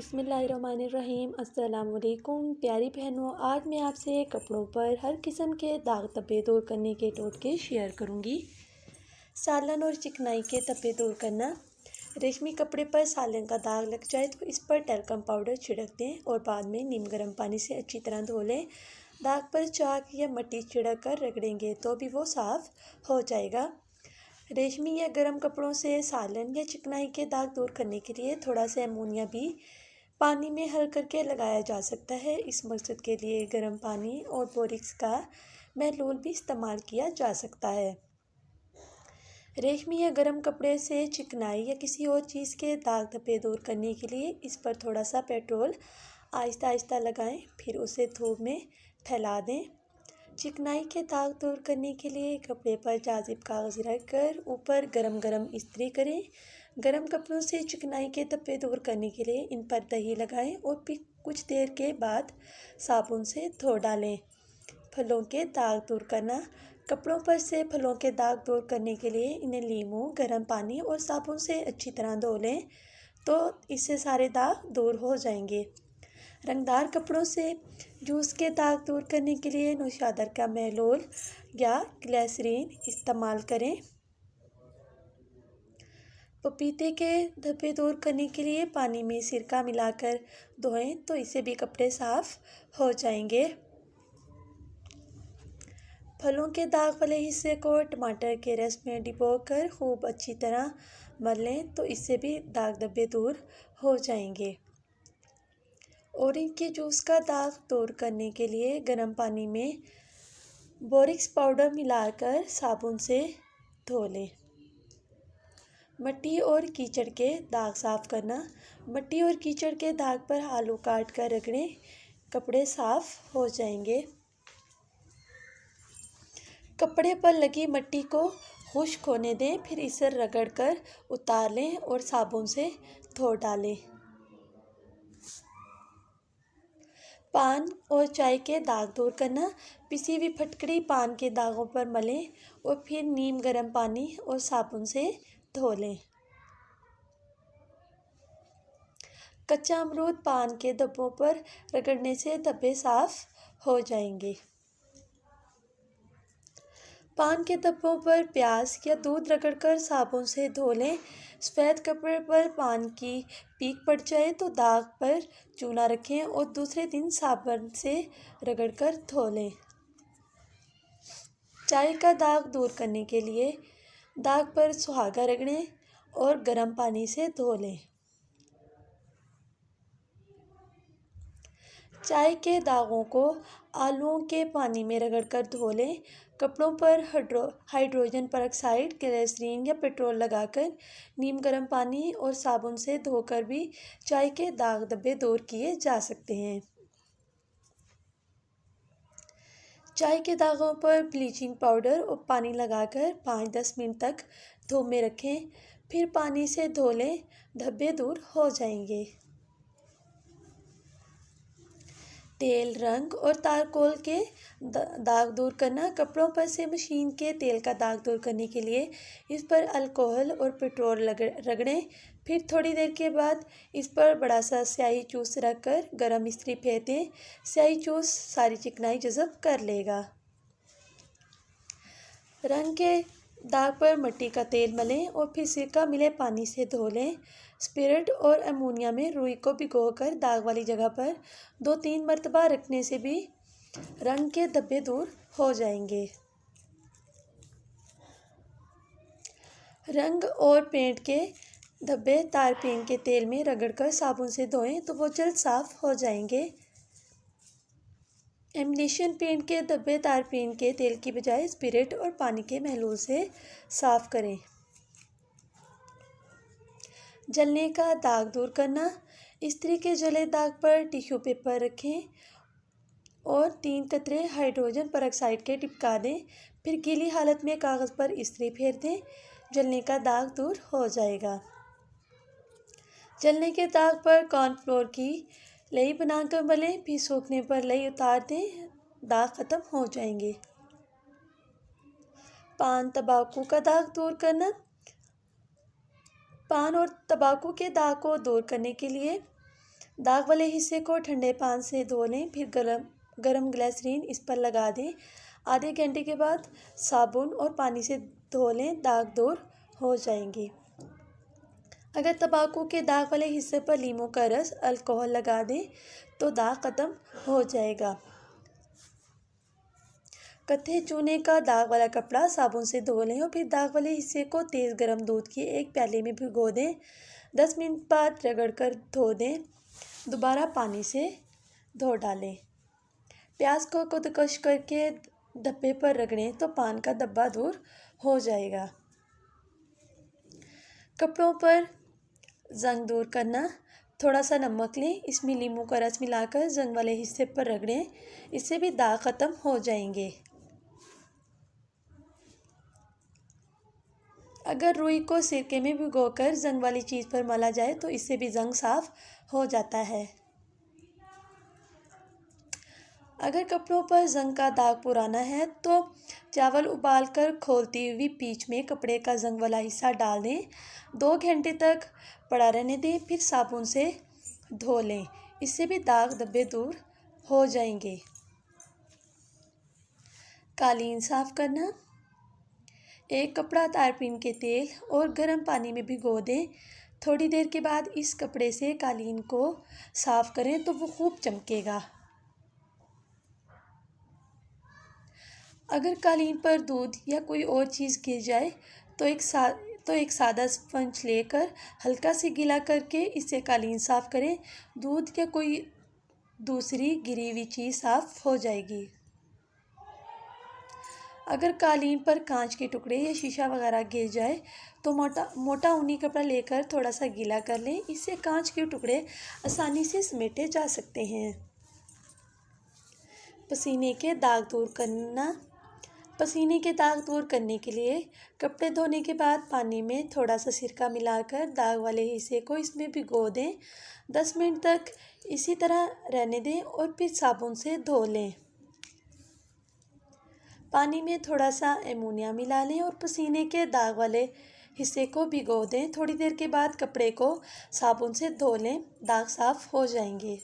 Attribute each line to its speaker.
Speaker 1: बिस्मिल्लाहिर्रहमानिर्रहीम। अस्सलाम वालेकुम प्यारी बहनों, आज मैं आपसे कपड़ों पर हर किस्म के दाग धब्बे दूर करने के टोटके शेयर करूंगी। सालन और चिकनाई के धब्बे दूर करना। रेशमी कपड़े पर सालन का दाग लग जाए तो इस पर टैल्कम पाउडर छिड़क दें और बाद में नीम गर्म पानी से अच्छी तरह धो लें। दाग पर चाक या मिट्टी छिड़क कर रगड़ेंगे तो भी वो साफ़ हो जाएगा। रेशमी या गर्म कपड़ों से सालन या चिकनाई के दाग दूर करने के लिए थोड़ा सा अमोनिया भी पानी में हल करके लगाया जा सकता है। इस मकसद के लिए गर्म पानी और बोरिक्स का महलूल भी इस्तेमाल किया जा सकता है। रेशमी या गर्म कपड़े से चिकनाई या किसी और चीज़ के दाग धब्बे दूर करने के लिए इस पर थोड़ा सा पेट्रोल आहिस्ता आहिस्ता लगाएं, फिर उसे धूप में फैला दें। चिकनाई के दाग दूर करने के लिए कपड़े पर जाजिब कागज़ रखकर ऊपर गरम गरम इस्त्री करें। गरम कपड़ों से चिकनाई के धब्बे दूर करने के लिए इन पर दही लगाएं और फिर कुछ देर के बाद साबुन से धो डालें। फलों के दाग दूर करना। कपड़ों पर से फलों के दाग दूर करने के लिए इन्हें लीमू, गर्म पानी और साबुन से अच्छी तरह धो लें तो इससे सारे दाग दूर हो जाएंगे। रंगदार कपड़ों से जूस के दाग दूर करने के लिए नौशादर का महलूल या ग्लिसरीन इस्तेमाल करें। पपीते के धब्बे दूर करने के लिए पानी में सिरका मिलाकर धोएं तो इससे भी कपड़े साफ हो जाएंगे। फलों के दाग वाले हिस्से को टमाटर के रस में डिबोकर खूब अच्छी तरह मल लें तो इससे भी दाग धब्बे दूर हो जाएंगे। ऑरेंज के जूस का दाग दूर करने के लिए गर्म पानी में बोरिक्स पाउडर मिलाकर साबुन से धो लें। मिट्टी और कीचड़ के दाग साफ करना। मिट्टी और कीचड़ के दाग पर आलू काट कर रगड़ें, कपड़े साफ हो जाएंगे। कपड़े पर लगी मिट्टी को खुश्क होने दें, फिर इसे रगड़कर उतार लें और साबुन से धो डालें। पान और चाय के दाग दूर करना। पिसी हुई फटकड़ी पान के दागों पर मलें और फिर नीम गर्म पानी और साबुन से धो लें। कच्चा अमरूद पान के धब्बों पर रगड़ने से धब्बे साफ हो जाएंगे। पान के धब्बों पर प्याज या दूध रगड़कर साबुन से धो लें। सफ़ेद कपड़े पर पान की पीक पड़ जाए तो दाग पर चूना रखें और दूसरे दिन साबुन से रगड़कर धो लें। चाय का दाग दूर करने के लिए दाग पर सुहागा रगड़ें और गर्म पानी से धो लें। चाय के दागों को आलूओं के पानी में रगड़कर धो लें। कपड़ों पर हाइड्रोजन परऑक्साइड, ग्लिसरीन या पेट्रोल लगाकर नीम गर्म पानी और साबुन से धोकर भी चाय के दाग धब्बे दूर किए जा सकते हैं। चाय के दागों पर ब्लीचिंग पाउडर और पानी लगाकर 5-10 मिनट तक धूप में रखें, फिर पानी से धो लें, धब्बे दूर हो जाएंगे। तेल, रंग और तारकोल के दाग दूर करना। कपड़ों पर से मशीन के तेल का दाग दूर करने के लिए इस पर अल्कोहल और पेट्रोल रगड़ें, फिर थोड़ी देर के बाद इस पर बड़ा सा स्याही चूस रखकर गर्म इस्त्री फेर दें। स्याही चूस सारी चिकनाई जज़ब कर लेगा। रंग के दाग पर मिट्टी का तेल मलें और फिर सिरका मिले पानी से धो लें। स्पिरिट और अमोनिया में रुई को भिगोकर दाग वाली जगह पर 2-3 मरतबा रखने से भी रंग के धब्बे दूर हो जाएंगे। रंग और पेंट के धब्बे तारपीन के तेल में रगड़कर साबुन से धोएं तो वो जल्द साफ हो जाएंगे। एमिनेशन पेंट के धब्बे तारपीन के तेल की बजाय स्पिरिट और पानी के महलूल से साफ करें। जलने का दाग दूर करना। इस्त्री के जले दाग पर टिश्यू पेपर रखें और 3 कतरे हाइड्रोजन परऑक्साइड के टिपका दें, फिर गीली हालत में कागज़ पर इस्त्री फेर दें, जलने का दाग दूर हो जाएगा। जलने के दाग पर कॉर्नफ्लोर की लई बनाकर मलें, फिर सूखने पर लई उतार दें, दाग ख़त्म हो जाएंगे। पान तंबाकू का दाग दूर करना। पान और तंबाकू के दाग को दूर करने के लिए दाग वाले हिस्से को ठंडे पानी से धो लें, फिर गरम ग्लिसरीन इस पर लगा दें। आधे घंटे के बाद साबुन और पानी से धो लें, दाग दूर हो जाएंगे। अगर तंबाकू के दाग वाले हिस्से पर नींबू का रस, अल्कोहल लगा दें तो दाग ख़त्म हो जाएगा। कत्थे चूने का दाग वाला कपड़ा साबुन से धो लें और फिर दाग वाले हिस्से को तेज़ गर्म दूध के एक प्याले में भिगो दें। 10 मिनट बाद रगड़कर धो दें, दोबारा पानी से धो डालें। प्याज को कद्दूकस करके धब्बे पर रगड़ें तो पान का धब्बा दूर हो जाएगा। कपड़ों पर जंग दूर करना, थोड़ा सा नमक लें, इसमें नींबू का रस मिलाकर जंग वाले हिस्से पर रगड़ें, इससे भी दाग ख़त्म हो जाएंगे। अगर रुई को सिरके में भिगोकर जंग वाली चीज़ पर मला जाए तो इससे भी जंग साफ हो जाता है। अगर कपड़ों पर जंग का दाग पुराना है तो चावल उबालकर खोलती हुई पीच में कपड़े का जंग वाला हिस्सा डाल दें। 2 घंटे तक पड़ा रहने दें, फिर साबुन से धो लें, इससे भी दाग धब्बे दूर हो जाएंगे। कालीन साफ करना, एक कपड़ा तारपीन के तेल और गर्म पानी में भिगो दें। थोड़ी देर के बाद इस कपड़े से कालीन को साफ करें तो वो खूब चमकेगा। अगर कालीन पर दूध या कोई और चीज़ गिर जाए तो एक सादा स्पंज लेकर हल्का से गीला करके इससे कालीन साफ करें। दूध या कोई दूसरी गिरी हुई चीज़ साफ हो जाएगी। अगर कालीन पर कांच के टुकड़े या शीशा वगैरह गिर जाए तो मोटा ऊनी कपड़ा लेकर थोड़ा सा गीला कर लें, इससे कांच के टुकड़े आसानी से समेटे जा सकते हैं। पसीने के दाग दूर करना, पसीने के दाग दूर करने के लिए कपड़े धोने के बाद पानी में थोड़ा सा सिरका मिलाकर दाग वाले हिस्से को इसमें भिगो दें। 10 मिनट तक इसी तरह रहने दें और फिर साबुन से धो लें। पानी में थोड़ा सा अमोनिया मिला लें और पसीने के दाग वाले हिस्से को भिगो दें। थोड़ी देर के बाद कपड़े को साबुन से धो लें, दाग साफ हो जाएंगे।